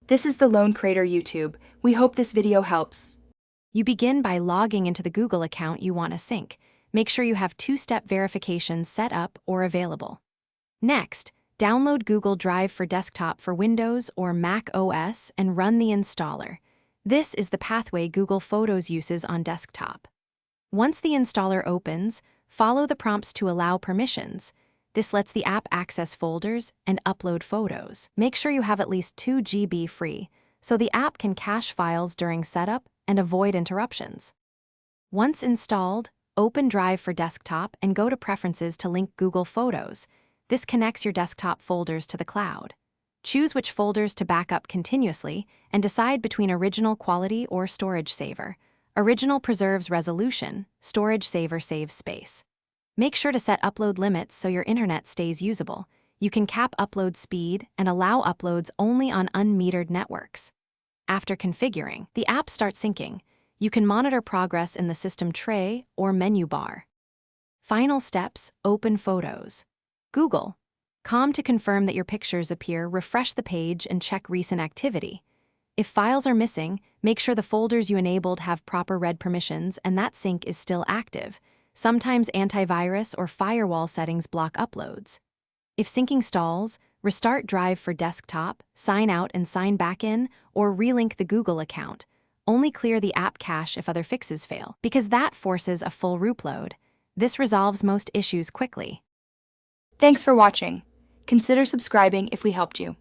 This is the Lone Creator YouTube. We hope this video helps. You begin by logging into the Google account you want to sync. Make sure you have two-step verification set up or available. Next, download Google Drive for Desktop for Windows or Mac OS and run the installer. This is the pathway Google Photos uses on desktop. Once the installer opens, follow the prompts to allow permissions. This lets the app access folders and upload photos. Make sure you have at least 2 GB free, so the app can cache files during setup and avoid interruptions. Once installed, open Drive for Desktop and go to Preferences to link Google Photos. This connects your desktop folders to the cloud. Choose which folders to back up continuously and decide between Original Quality or Storage Saver. Original preserves resolution, Storage Saver saves space. Make sure to set upload limits so your internet stays usable. You can cap upload speed and allow uploads only on unmetered networks. After configuring, the app starts syncing. You can monitor progress in the system tray or menu bar. Final steps: open Photos. Google.com to confirm that your pictures appear, refresh the page and check recent activity. If files are missing, make sure the folders you enabled have proper read permissions and that sync is still active. Sometimes antivirus or firewall settings block uploads. If syncing stalls, restart Drive for Desktop, sign out and sign back in, or relink the Google account. Only clear the app cache if other fixes fail, because that forces a full reupload. This resolves most issues quickly. Thanks for watching. Consider subscribing if we helped you.